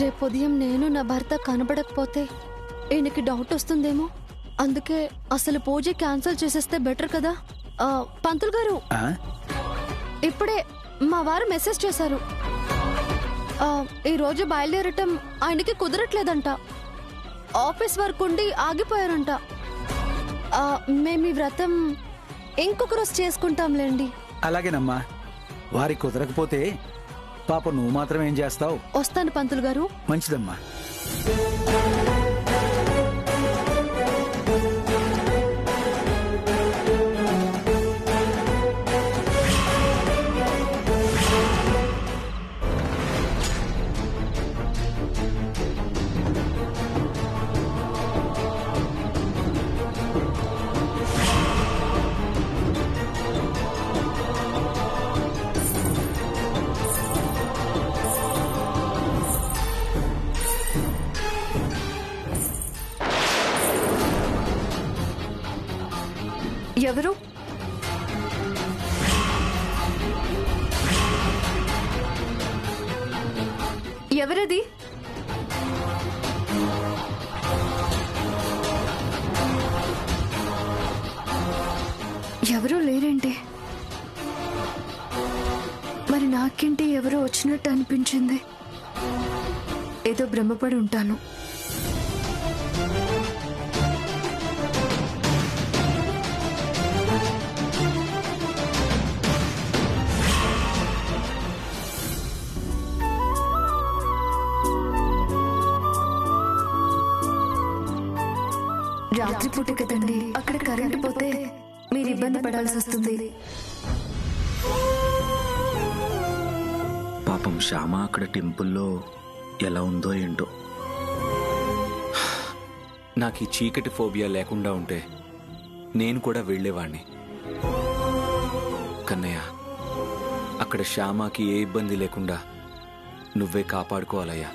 రేపు ఉదయం నేను నా భర్త కనబడకపోతే ఈయనకి డౌట్ వస్తుందేమో. అందుకే అసలు పూజ క్యాన్సిల్ చేసేస్తే బెటర్ కదా. పంతులు గారు, ఇప్పుడే మా వారు మెసేజ్ చేశారు. ఈ రోజు బయలుదేరటం ఆయనకి కుదరట్లేదంట. ఆఫీస్ వర్క్ ఉండి ఆగిపోయారంట. మేము ఈ వ్రతం ఇంకొక రోజు చేసుకుంటాంలేండి. అలాగేనమ్మా. వారికి కుదరకపోతే పాప నువ్వు మాత్రం ఏం చేస్తావు? వస్తాను పంతులు గారు. మంచిదమ్మా. ఎవరు? ఎవరది? ఎవరూ లేరేంటి? మరి నాకేంటి ఎవరో వచ్చినట్టు అనిపించింది. ఏదో భ్రమపడి ఉంటాను. రాత్రిపూట కదండి, అక్కడ కరెంటు పోతే మీరు ఇబ్బంది పడాల్సి వస్తుంది. పాపం శ్యామ అక్కడ టెంపుల్లో ఎలా ఉందో ఏంటో. నాకు ఈ చీకటి ఫోబియా లేకుండా ఉంటే నేను కూడా వెళ్ళేవాణ్ణి. కన్నయ్య, అక్కడ శ్యామకి ఏ ఇబ్బంది లేకుండా నువ్వే కాపాడుకోవాలయ్యా.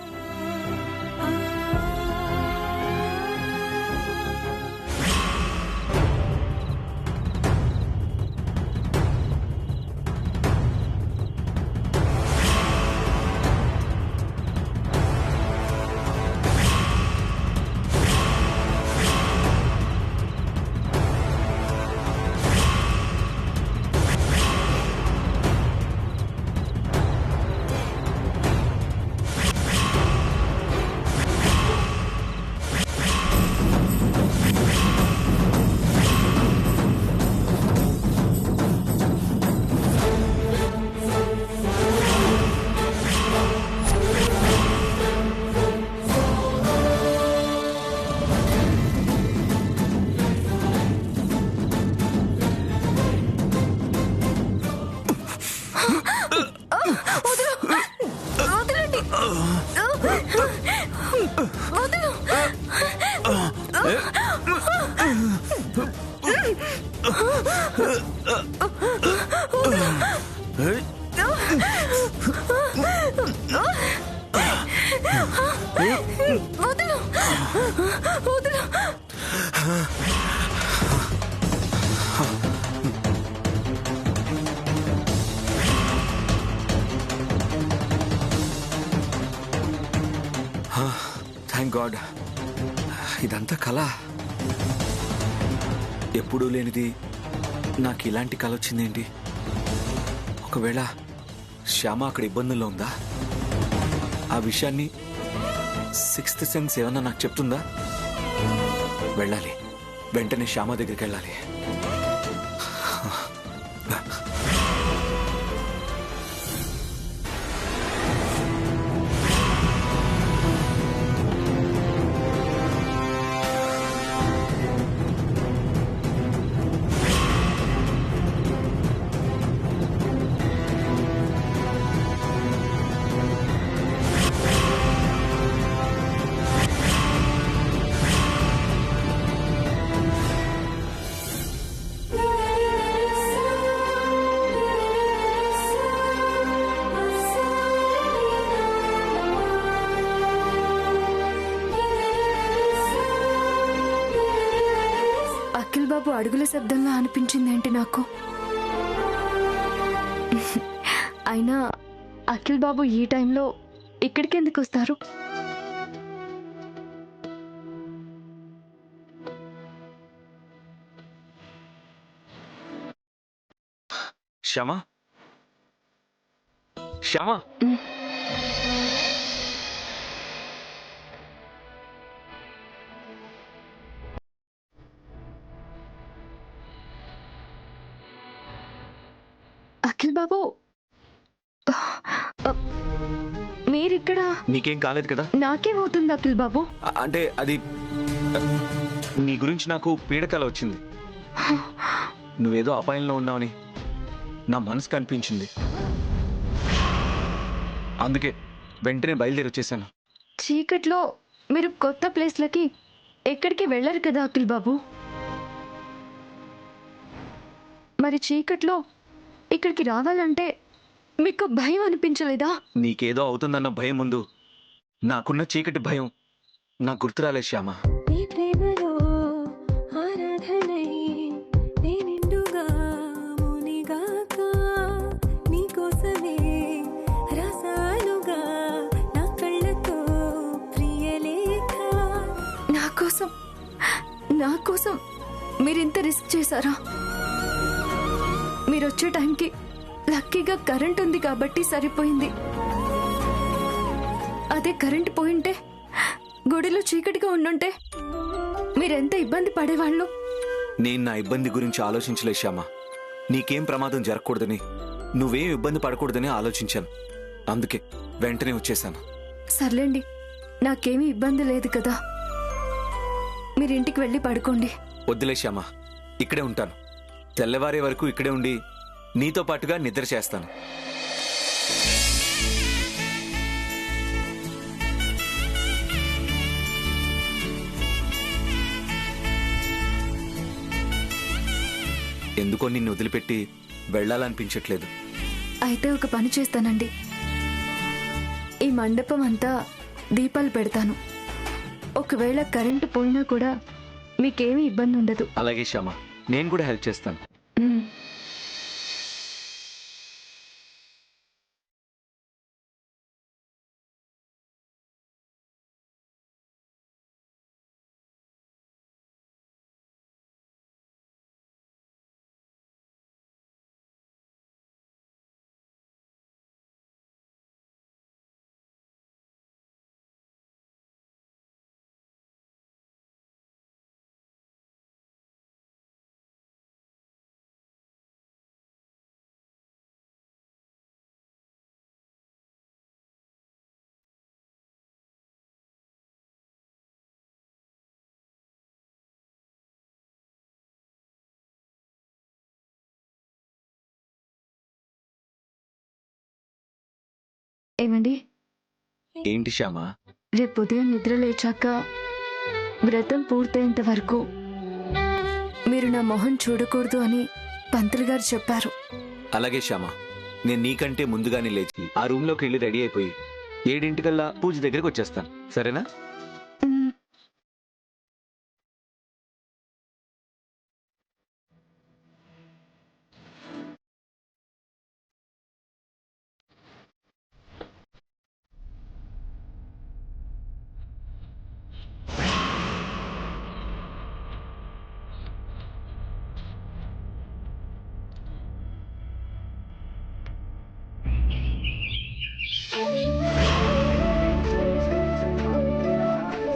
Thank God. ఇదంతా కళ. ఎప్పుడూ లేనిది నాకు ఇలాంటి కళ వచ్చిందేంటి? ఒకవేళ శ్యామ అక్కడ ఇబ్బందుల్లో ఉందా? ఆ విషయాన్ని సిక్స్త్ సెన్స్ ఏమన్నా నాకు చెప్తుందా? వెళ్ళాలి, వెంటనే శ్యామ దగ్గరికి వెళ్ళాలి. బాబు అడుగుల శబ్దంగా అనిపించిందేంటి నాకు? అయినా అఖిల్ బాబు ఈ టైంలో ఇక్కడికి ఎందుకు వస్తారు? శ్యామ, శ్యామ, అఖిల్ బాబు, మీరిక్కడ? నీకేం కాలేదు కదా? నాకేమవుతుంది అఖిల్ బాబు? అంటే అది నీ గురించి నాకు పీడకల వచ్చింది. నువ్వేదో అపాయంలో ఉన్నావని నా మనసు కనిపించింది. అందుకే వెంటనే బయలుదేరి వచ్చేసాను. చీకట్లో మీరు కొత్త ప్లేస్లకి ఎక్కడికి వెళ్ళరు కదా అఖిల్ బాబు. మరి చీకట్లో ఇక్కడికి రావాలంటే మీకు భయం అనిపించలేదా? నీకేదో అవుతుందన్న భయం ముందు నాకున్న చీకటి భయం నాకు గుర్తురాలే శ్యామ. నా కోసం మీరింత రిస్క్ చేశారా? మీరు వచ్చే టైంకి లక్కీగా కరెంట్ ఉంది కాబట్టి సరిపోయింది. అదే కరెంట్ పోయింటే, గుడిలో చీకటిగా ఉండుంటే మీరెంత ఇబ్బంది పడేవాళ్ళు. నేను నా ఇబ్బంది గురించి ఆలోచించలే శ్యామ. నీకేం ప్రమాదం జరగకూడదని, నువ్వేం ఇబ్బంది పడకూడదని ఆలోచించాను. అందుకే వెంటనే వచ్చేసాను. సర్లేండి, నాకేమీ ఇబ్బంది లేదు కదా. మీరింటికి వెళ్ళి పడుకోండి. వద్దులే శ్యామ, ఇక్కడే ఉంటాను. తెల్లవారే వరకు ఇక్కడే ఉండి నీతో పాటుగా నిద్ర చేస్తాను. ఎందుకో నిన్ను వదిలిపెట్టి వెళ్ళాలనిపించట్లేదు. అయితే ఒక పని చేస్తానండి, ఈ మండపం అంతా దీపాలు పెడతాను. ఒకవేళ కరెంటు పోయినా కూడా మీకేమీ ఇబ్బంది ఉండదు. అలాగే శ్యామ, నేను కూడా హెల్ప్ చేస్తాను. ఏమండి? ఏంటి శ్యామ? రేపు ఉదయం నిద్ర లేచాక వ్రతం పూర్తయ్యేంత వరకు మీరు నా మొహం చూడకూడదు అని పంతులు గారు చెప్పారు. అలాగే శ్యామ, నేను నీకంటే ముందుగానే లేచి ఆ రూమ్లోకి వెళ్ళి రెడీ అయిపోయి 7 పూజ దగ్గరికి వచ్చేస్తాను. సరేనా?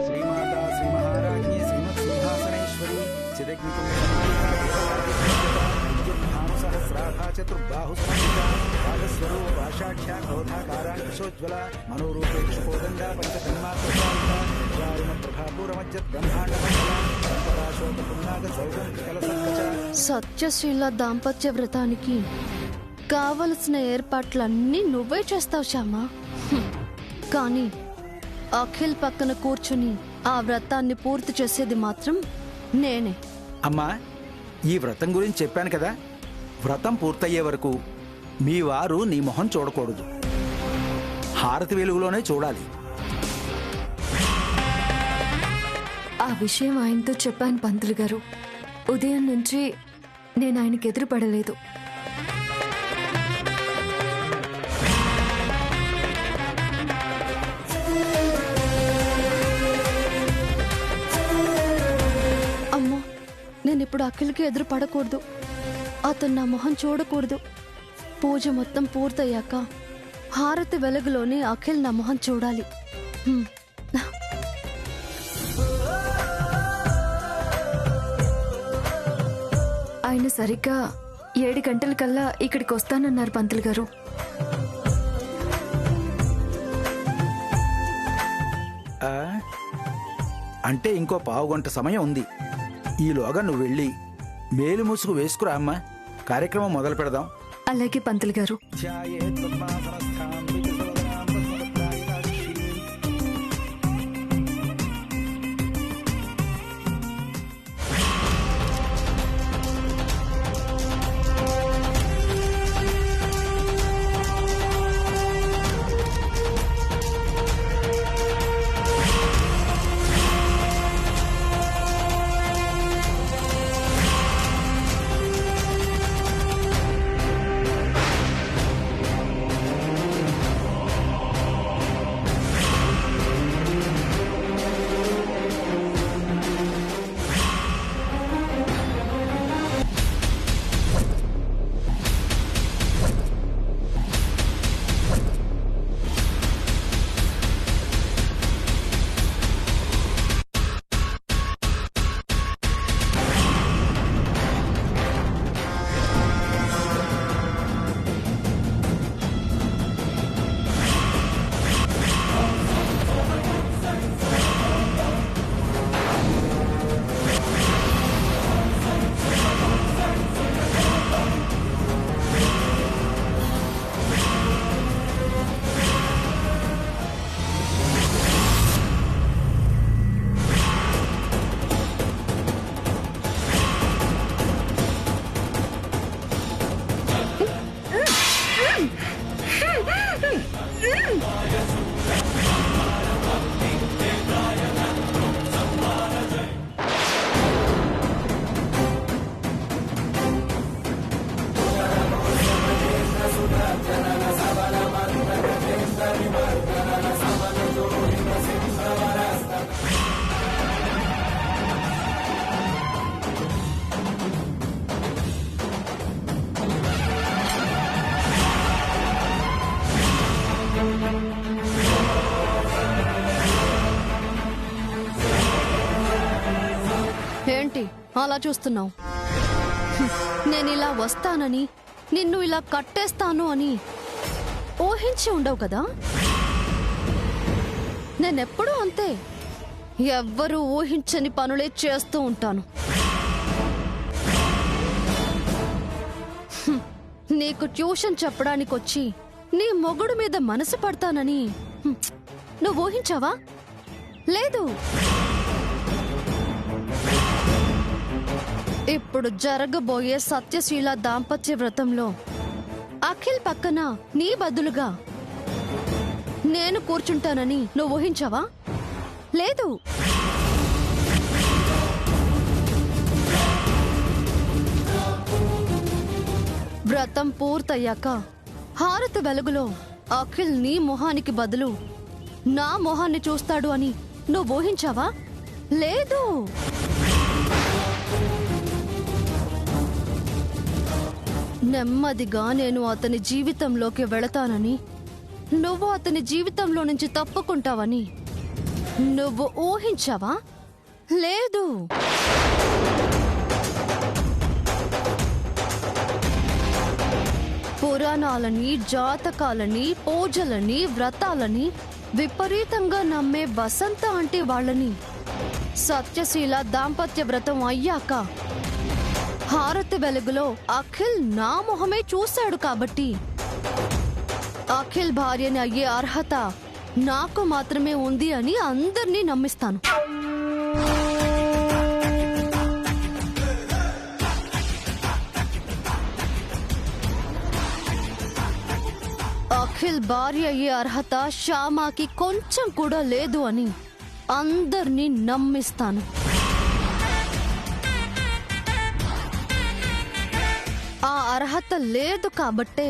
శ్రీమాతా శ్రీ మహారాజ్ఞి శ్రీమత్ సింహాసనేశ్వరి సహస్రాభా చతుర్బాహు రాజస్వరూ భాషాఢ్యా క్రోధాకారాంకుశోజ్వల మనోరూపేక్ష కోదండా పంచతన్మాత్రారుణ ప్రభాపూరమజ్జత్ బ్రహ్మాండ సత్యశీల దాంపత్య వ్రతానికి కావలసిన ఏర్పాట్లన్నీ నువ్వే చేస్తావు శ్యామ. కానీ అఖిల్ పక్కన కూర్చుని ఆ వ్రతాన్ని పూర్తి చేసేది మాత్రం నేనే. అమ్మా, ఈ వ్రతం గురించి చెప్పాను కదా. వ్రతం పూర్తయ్యే వరకు మీ వారు నీ మొహం చూడకూడదు. హారతి వెలుగులోనే చూడాలి. ఆ విషయం ఆయనతో చెప్పాను పంతులు గారు. ఉదయం నుంచి నేను ఆయనకి ఎదురుపడలేదు. నేనిప్పుడు అఖిల్కి ఎదురు పడకూడదు, అతను నా మొహం చూడకూడదు. పూజ మొత్తం పూర్తయ్యాక హారతి వెలుగులోనే అఖిల్ నా మొహం చూడాలి. హ్మ్. ఆయన సరిగ్గా 7 గంటలకల్లా ఇక్కడికి వస్తానన్నారు పంతులు గారు. ఆ, అంటే ఇంకో పావుగంట సమయం ఉంది. ఈలోగా నువ్వు వెళ్ళి మేలు ముసుగు వేసుకురా అమ్మా. కార్యక్రమం మొదలు పెడదాం. అలాగే పంతులు గారు. ఏంటి అలా చూస్తున్నావు? నేను ఇలా వస్తానని, నిన్ను ఇలా కట్టేస్తాను అని ఊహించి ఉండవు కదా? నేనెప్పుడూ అంతే, ఎవ్వరూ ఊహించని పనులే చేస్తూ ఉంటాను. నీకు ట్యూషన్ చెప్పడానికి వచ్చి నీ మొగుడు మీద మనసు పడతానని నువ్వు ఊహించావా? లేదు. ఇప్పుడు జరగబోయే సత్యశీల దాంపత్య వ్రతంలో అఖిల్ పక్కన నీ బదులుగా నేను కూర్చుంటానని నువ్వు ఊహించావా? లేదు. వ్రతం పూర్తయ్యాక హారతి వెలుగులో అఖిల్ నీ మొహానికి బదులు నా మొహాన్ని చూస్తాడు అని నువ్వు ఊహించావా? లేదు. నెమ్మదిగా నేను అతని జీవితంలోకి వెళతానని, నువ్వు అతని జీవితంలో నుంచి తప్పుకుంటావని నువ్వు ఊహించావా? లేదు. పురాణాలని, జాతకాలని, పూజలని, వ్రతాలని విపరీతంగా నమ్మే వసంత అంటే వాళ్ళని సత్యశీల దాంపత్య వ్రతం అయ్యాక హారతి వెలుగులో అఖిల్ నా మొహమే చూశాడు కాబట్టి అఖిల్ భార్యని అయ్యే అర్హత నాకు మాత్రమే ఉంది అని అందర్నీ నమ్మిస్తాను. అఖిల్ భార్య అయ్యే అర్హత శ్యామాకి కొంచెం కూడా లేదు అని అందర్నీ నమ్మిస్తాను. ఆ అర్హత లేదు కాబట్టే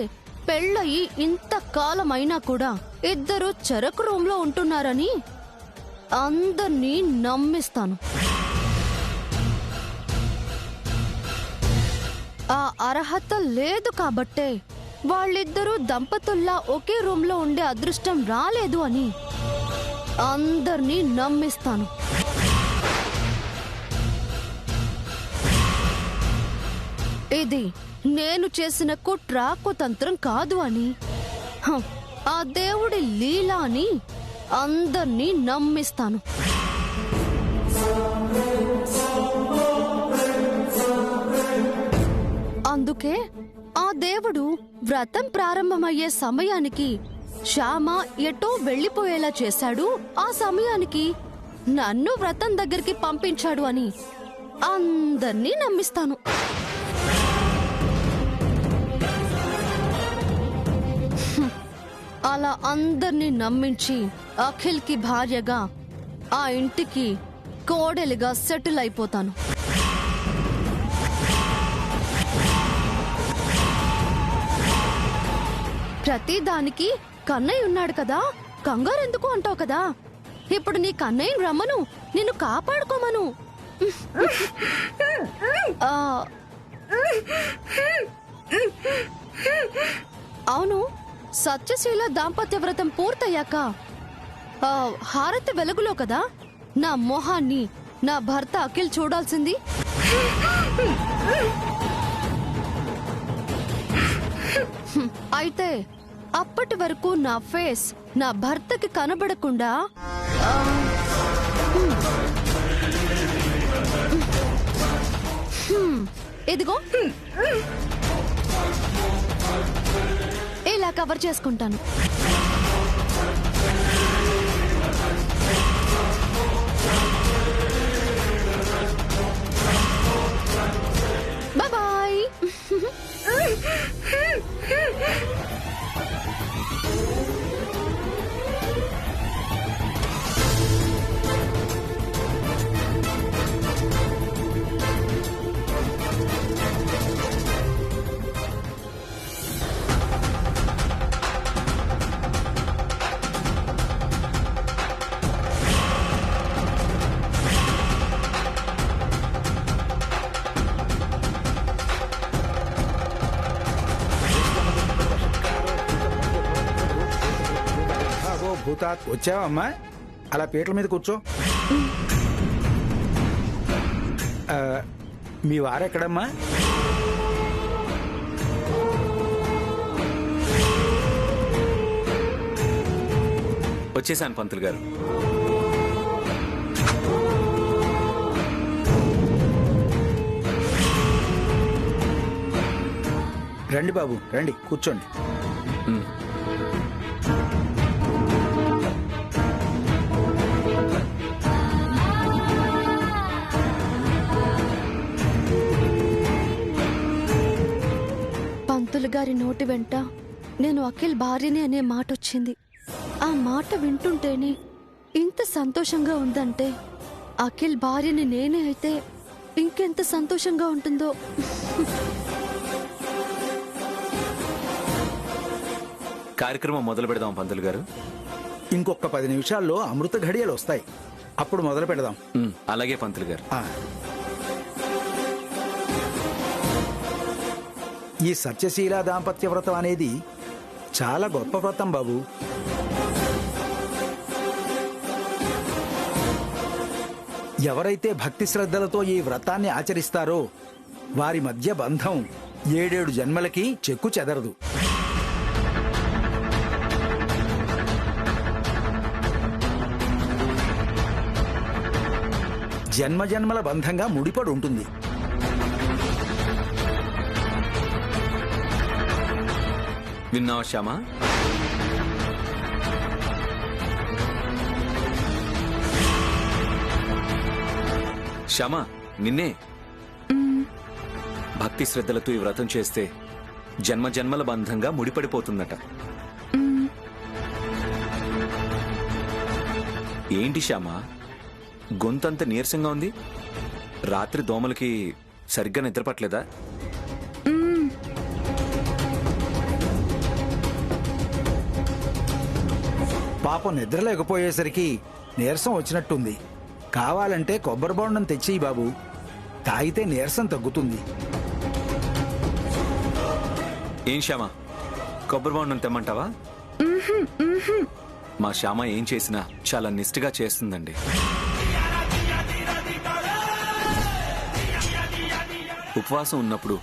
పెళ్ళయి ఇంతకాలమైనా కూడా ఇద్దరు చెరకు రూమ్లో ఉంటున్నారని అందర్నీ నమ్మిస్తాను. ఆ అర్హత లేదు కాబట్టే వాళ్ళిద్దరూ దంపతుల్లా ఒకే రూమ్లో ఉండే అదృష్టం రాలేదు అని అందర్నీ నమ్మిస్తాను. ఇది నేను చేసిన కుట్ర కుతంత్రం కాదు అని, ఆ దేవుడి లీల అని అందర్నీ నమ్మిస్తాను. అందుకే ఆ దేవుడు వ్రతం ప్రారంభమయ్యే సమయానికి శ్యామ ఎటో వెళ్లిపోయేలా చేశాడు. ఆ సమయానికి నన్ను వ్రతం దగ్గరికి పంపించాడు అని అందర్నీ నమ్మిస్తాను. అలా అందర్నీ నమ్మించి అఖిల్కి భార్యగా, ఆ ఇంటికి కోడలిగా సెటిల్ అయిపోతాను. ప్రతి దానికి కన్నయ్య ఉన్నాడు కదా, కంగారెందుకు అంటావు కదా. ఇప్పుడు నీ కన్నయ్యని రమ్మను, నిన్ను కాపాడుకోమను. అవును, సత్యశీల దాంపత్య వ్రతం పూర్తయ్యాక హారతి వెలుగులో కదా నా మొహాన్ని నా భర్త అఖిల్ చూడాల్సింది. అయితే అప్పటి వరకు నా ఫేస్ నా భర్తకి కనబడకుండా ఇదిగో ఇలా కవర్ చేసుకుంటాను. బాయ్. భూతాత్ వచ్చావమ్మా, అలా పీటల మీద కూర్చో. మీ వారెక్కడమ్మా? వచ్చేసాను పంతులు గారు. రండి బాబు, రండి కూర్చోండి. పంతులు గారి నోటి వెంట నేను అఖిల్ భార్యని అనే మాట వచ్చింది. ఆ మాట వింటుంటేనే ఇంత సంతోషంగా ఉందంటే అఖిల్ భార్యని నేనే అయితే ఇంకెంత సంతోషంగా ఉంటుందో. కార్యక్రమం మొదలు పెడదాం పంతులు గారు. ఇంకొక 10 నిమిషాల్లో అమృత ఘడియలు వస్తాయి, అప్పుడు మొదలు పెడదాం. అలాగే పంతులు గారు. ఈ సత్యశీల దాంపత్య వ్రతం అనేది చాలా గొప్ప వ్రతం బాబు. ఎవరైతే భక్తి శ్రద్ధలతో ఈ వ్రతాన్ని ఆచరిస్తారో వారి మధ్య బంధం 7 జన్మలకి చెక్కు చెదరదు. జన్మజన్మల బంధంగా ముడిపడి ఉంటుంది. విన్నావా శ్యామా? శ్యామా, నిన్నే. భక్తి శ్రద్ధలతో ఈ వ్రతం చేస్తే జన్మ జన్మల బంధంగా ముడిపడిపోతుందట. ఏంటి శ్యామా, గొంతంత నీరసంగా ఉంది? రాత్రి దోమలకి సరిగ్గా నిద్రపట్లేదా? పాపం నిద్ర లేకపోయేసరికి నీరసం వచ్చినట్టుంది. కావాలంటే కొబ్బరి బొండం తెచ్చి బాబు, తాగితే నీరసం తగ్గుతుంది. ఏం శ్యామ, కొబ్బరి బొండం తెమ్మంటావా? మా శ్యామ ఏం చేసినా చాలా నిష్ఠగా చేస్తుందండి. ఉపవాసం ఉన్నప్పుడు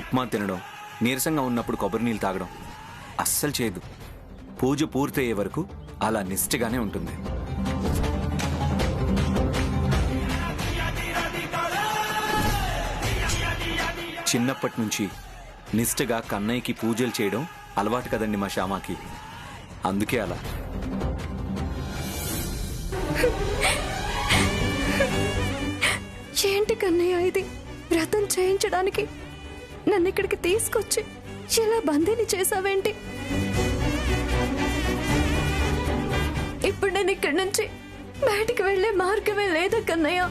ఉప్మా తినడం, నీరసంగా ఉన్నప్పుడు కొబ్బరి నీళ్ళు తాగడం అస్సలు చేయదు. పూజ పూర్తయ్యే వరకు అలా నిష్ఠగానే ఉంటుంది. చిన్నప్పటి నుంచి నిష్ఠగా కన్నయ్యకి పూజలు చేయడం అలవాటు కదండి మా శ్యామకి. అందుకే అలా. ఏంటి కన్నయ్య ఇది? వ్రతం చేయించడానికి నన్ను ఇక్కడికి తీసుకొచ్చి ఇలా బందీని చేసావేంటి? ఇప్పుడు నేను ఇక్కడి నుంచి బయటికి వెళ్లే మార్గమే లేదా కన్నయ్య?